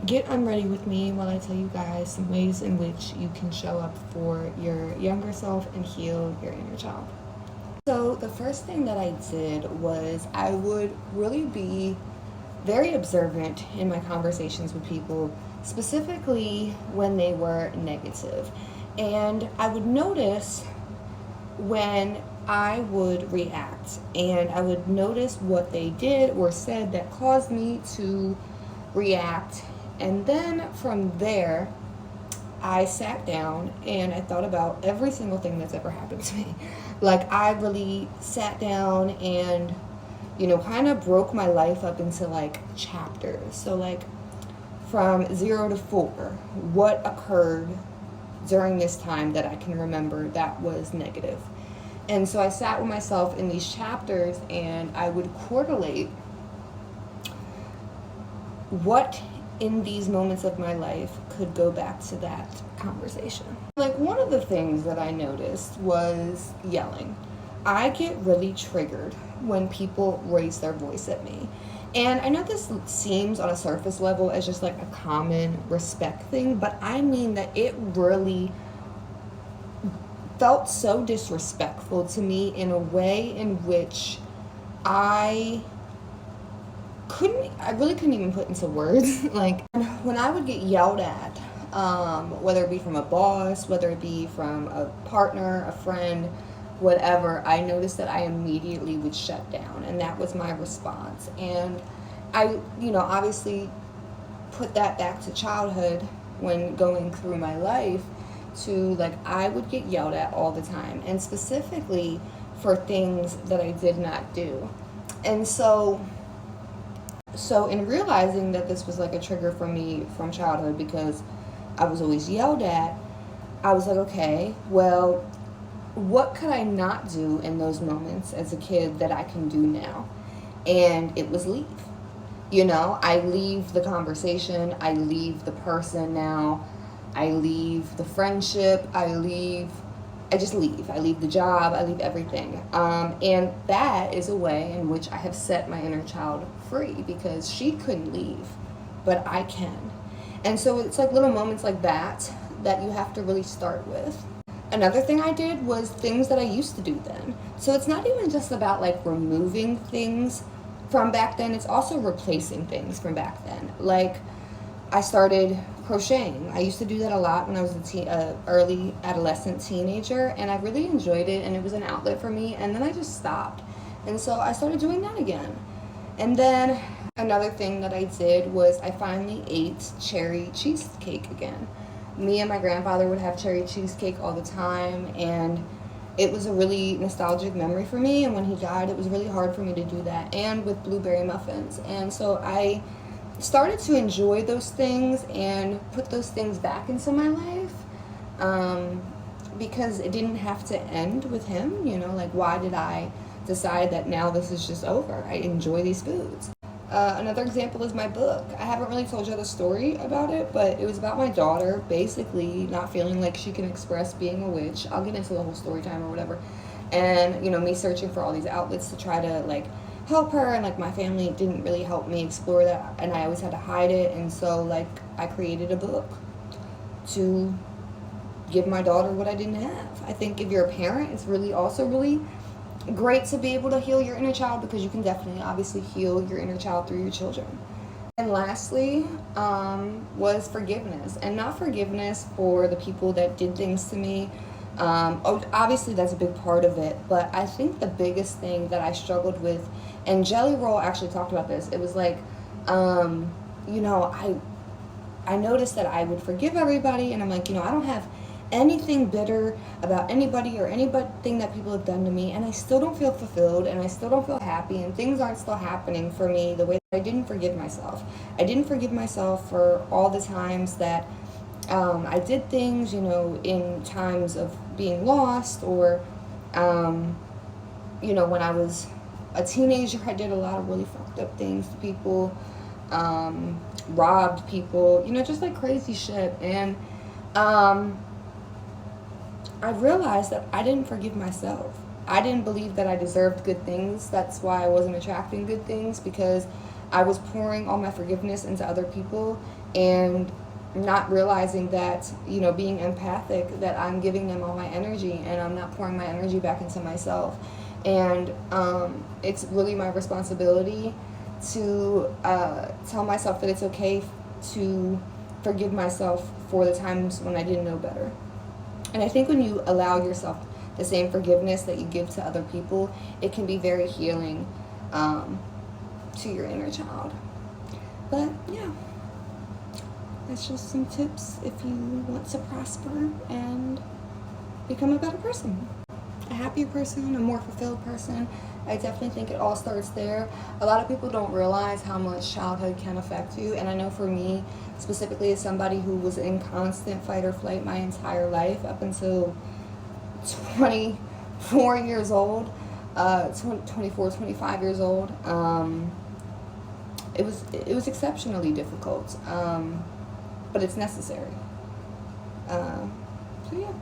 get unready with me while I tell you guys some ways in which you can show up for your younger self and heal your inner child. So, the first thing that I did was I would really be very observant in my conversations with people, specifically when they were negative. And I would notice when I would react, and I would notice what they did or said that caused me to react. And then from there, I sat down and I thought about every single thing that's ever happened to me. Like, I really sat down and, kind of broke my life up into like chapters. So, like, from 0 to 4, what occurred during this time that I can remember that was negative. And so I sat with myself in these chapters and I would correlate what in these moments of my life could go back to that conversation. Like, one of the things that I noticed was yelling. I get really triggered when people raise their voice at me. And I know this seems on a surface level as just like a common respect thing, but I mean that it really felt so disrespectful to me in a way in which I really couldn't even put into words. Like, when I would get yelled at, whether it be from a boss, whether it be from a partner, a friend, whatever, I noticed that I immediately would shut down, and that was my response. And I, obviously put that back to childhood when going through my life to, like, I would get yelled at all the time, and specifically for things that I did not do. And so in realizing that this was like a trigger for me from childhood because I was always yelled at, I was like, okay, well, what could I not do in those moments as a kid that I can do now? And it was leave. I leave the conversation, I leave the person now, I leave the friendship, I just leave. I leave the job, I leave everything. And that is a way in which I have set my inner child free because she couldn't leave, but I can. And so it's like little moments like that that you have to really start with. Another thing I did was things that I used to do then. So it's not even just about like removing things from back then, it's also replacing things from back then. Like, I started crocheting. I used to do that a lot when I was a early adolescent teenager, and I really enjoyed it, and it was an outlet for me. And then I just stopped, and so I started doing that again. And then another thing that I did was I finally ate cherry cheesecake again. Me and my grandfather would have cherry cheesecake all the time, and it was a really nostalgic memory for me. And when he died, it was really hard for me to do that, and with blueberry muffins. And so I started to enjoy those things and put those things back into my life, because it didn't have to end with him. Like, why did I decide that now this is just over? I enjoy these foods. Another example is my book. I haven't really told you the story about it, but it was about my daughter basically not feeling like she can express being a witch. I'll get into the whole story time or whatever. And, me searching for all these outlets to try to, like, help her, and like my family didn't really help me explore that, and I always had to hide it. And so, like, I created a book to give my daughter what I didn't have. I think if you're a parent, it's really great to be able to heal your inner child, because you can definitely obviously heal your inner child through your children. And lastly, was forgiveness, and not forgiveness for the people that did things to me. Obviously that's a big part of it, but I think the biggest thing that I struggled with, and Jelly Roll actually talked about this, it was like, I noticed that I would forgive everybody, and I'm like, I don't have anything bitter about anybody or anything that people have done to me, and I still don't feel fulfilled, and I still don't feel happy, and things aren't still happening for me the way that I didn't forgive myself. I didn't forgive myself for all the times that I did things, in times of being lost, or, when I was a teenager, I did a lot of really fucked up things to people, robbed people, just like crazy shit. And I realized that I didn't forgive myself. I didn't believe that I deserved good things. That's why I wasn't attracting good things, because I was pouring all my forgiveness into other people, and not realizing that, being empathic, that I'm giving them all my energy and I'm not pouring my energy back into myself. And it's really my responsibility to tell myself that it's okay to forgive myself for the times when I didn't know better. And I think when you allow yourself the same forgiveness that you give to other people, it can be very healing to your inner child. But yeah, that's just some tips if you want to prosper and become a better person, a happier person, a more fulfilled person. I definitely think it all starts there. A lot of people don't realize how much childhood can affect you, and I know for me, specifically as somebody who was in constant fight or flight my entire life up until 24 years old, 24, 25 years old, it was exceptionally difficult, but it's necessary. So yeah.